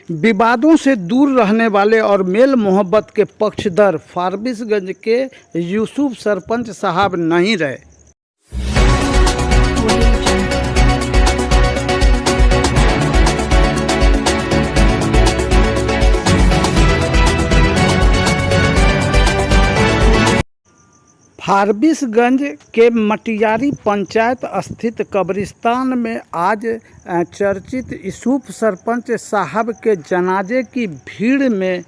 विवादों से दूर रहने वाले और मेल मोहब्बत के पक्षधर फारबिसगंज के यूसुफ सरपंच साहब नहीं रहे। फारबिसगंज के मटियारी पंचायत स्थित कब्रिस्तान में आज चर्चित यूसुफ सरपंच साहब के जनाजे की भीड़ में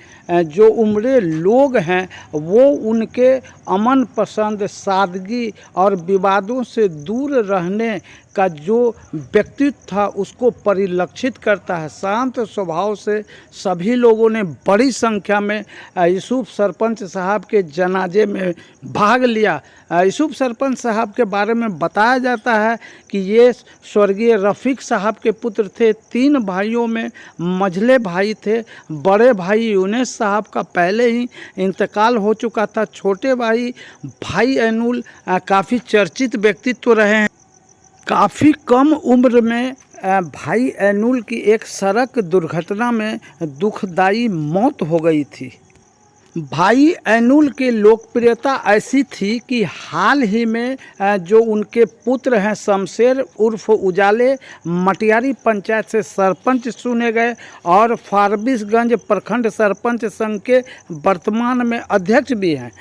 जो उमड़े लोग हैं वो उनके अमन पसंद, सादगी और विवादों से दूर रहने का जो व्यक्तित्व था उसको परिलक्षित करता है। शांत स्वभाव से सभी लोगों ने बड़ी संख्या में यूसुफ सरपंच साहब के जनाजे में भाग लिया। यूसुफ सरपंच साहब के बारे में बताया जाता है कि ये स्वर्गीय रफ़ीक साहब के पुत्र थे। 3 भाइयों में मझले भाई थे। बड़े भाई यूनुस साहब का पहले ही इंतकाल हो चुका था। छोटे भाई एनुल काफ़ी चर्चित व्यक्तित्व रहे हैं। काफ़ी कम उम्र में भाई एनुल की एक सड़क दुर्घटना में दुखदाई मौत हो गई थी। भाई एनुल की लोकप्रियता ऐसी थी कि हाल ही में जो उनके पुत्र हैं शमशेर उर्फ उजाले मटियारी पंचायत से सरपंच चुने गए और फारबिसगंज प्रखंड सरपंच संघ के वर्तमान में अध्यक्ष भी हैं।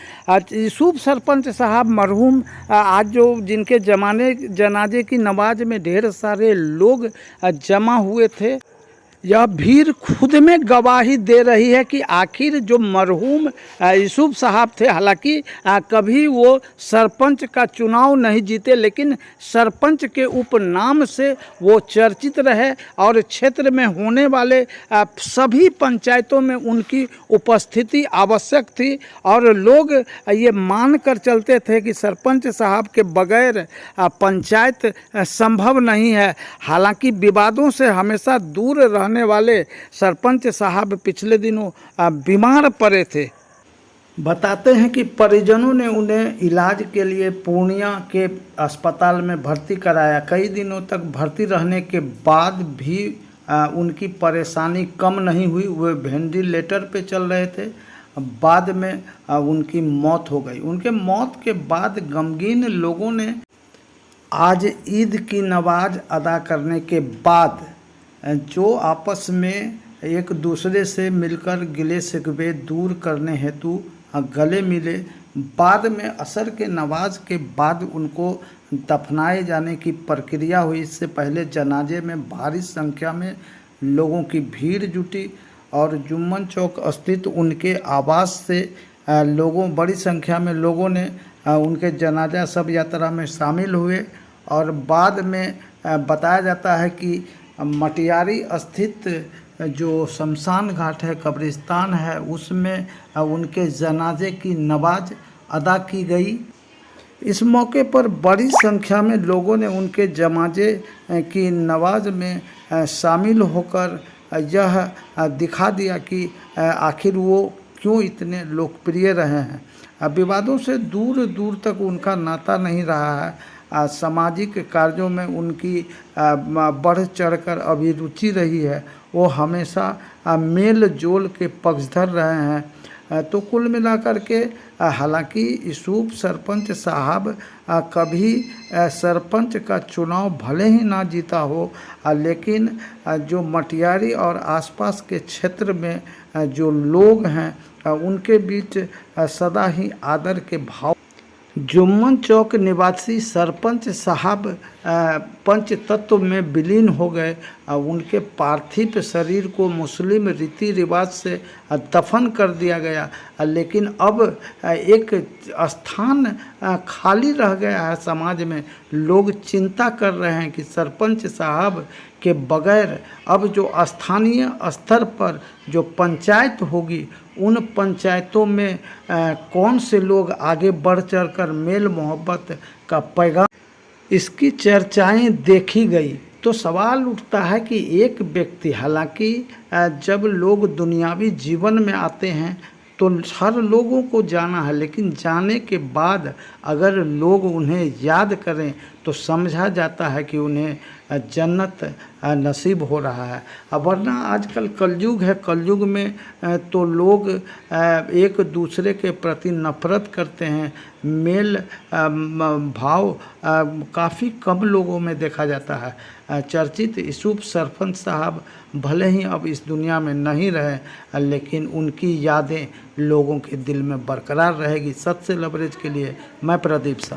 यूसुफ सरपंच साहब मरहूम आज जो जिनके जनाजे की नमाज में ढेर सारे लोग जमा हुए थे, यह भीड़ खुद में गवाही दे रही है कि आखिर जो मरहूम यूसुफ साहब थे, हालांकि कभी वो सरपंच का चुनाव नहीं जीते, लेकिन सरपंच के उपनाम से वो चर्चित रहे और क्षेत्र में होने वाले सभी पंचायतों में उनकी उपस्थिति आवश्यक थी और लोग ये मान कर चलते थे कि सरपंच साहब के बगैर पंचायत संभव नहीं है। हालांकि विवादों से हमेशा दूर रहने वाले सरपंच साहब पिछले दिनों बीमार पड़े थे। बताते हैं कि परिजनों ने उन्हें इलाज के लिए पूर्णिया के अस्पताल में भर्ती कराया। कई दिनों तक भर्ती रहने के बाद भी उनकी परेशानी कम नहीं हुई। वे वेंटिलेटर पे चल रहे थे। बाद में उनकी मौत हो गई। उनके मौत के बाद गमगीन लोगों ने आज ईद की नमाज अदा करने के बाद जो आपस में एक दूसरे से मिलकर गिले शिकवे दूर करने हेतु गले मिले, बाद में असर के नमाज के बाद उनको दफनाए जाने की प्रक्रिया हुई। इससे पहले जनाजे में भारी संख्या में लोगों की भीड़ जुटी और जुम्मन चौक स्थित उनके आवास से बड़ी संख्या में लोगों ने उनके जनाजा शव यात्रा में शामिल हुए। और बाद में बताया जाता है कि मटियारी स्थित जो शमशान घाट है, कब्रिस्तान है, उसमें उनके जनाजे की नमाज अदा की गई। इस मौके पर बड़ी संख्या में लोगों ने उनके जनाजे की नमाज में शामिल होकर यह दिखा दिया कि आखिर वो क्यों इतने लोकप्रिय रहे हैं। विवादों से दूर दूर तक उनका नाता नहीं रहा है। सामाजिक कार्यों में उनकी बढ़ चढ़कर अभिरुचि रही है। वो हमेशा मेल जोल के पक्षधर रहे हैं। तो कुल मिलाकर के हालांकि यूसुफ सरपंच साहब कभी सरपंच का चुनाव भले ही ना जीता हो, लेकिन जो मटियारी और आसपास के क्षेत्र में जो लोग हैं उनके बीच सदा ही आदर के भाव। जुम्मन चौक निवासी सरपंच साहब पंच तत्व में विलीन हो गए। उनके पार्थिव शरीर को मुस्लिम रीति रिवाज से दफन कर दिया गया, लेकिन अब एक स्थान खाली रह गया है समाज में। लोग चिंता कर रहे हैं कि सरपंच साहब के बगैर अब जो स्थानीय स्तर पर जो पंचायत होगी उन पंचायतों में कौन से लोग आगे बढ़ चढ़कर मेल मोहब्बत का पैगाम, इसकी चर्चाएं देखी गई। तो सवाल उठता है कि एक व्यक्ति, हालांकि जब लोग दुनियावी जीवन में आते हैं तो हर लोगों को जाना है, लेकिन जाने के बाद अगर लोग उन्हें याद करें तो समझा जाता है कि उन्हें जन्नत नसीब हो रहा है। वरना आजकल कलयुग है, कलयुग में तो लोग एक दूसरे के प्रति नफरत करते हैं। मेल भाव काफ़ी कम लोगों में देखा जाता है। चर्चित यूसुफ सरपंच साहब भले ही अब इस दुनिया में नहीं रहे, लेकिन उनकी यादें लोगों के दिल में बरकरार रहेगी। सच से लबरेज के लिए मैं प्रदीप साहब।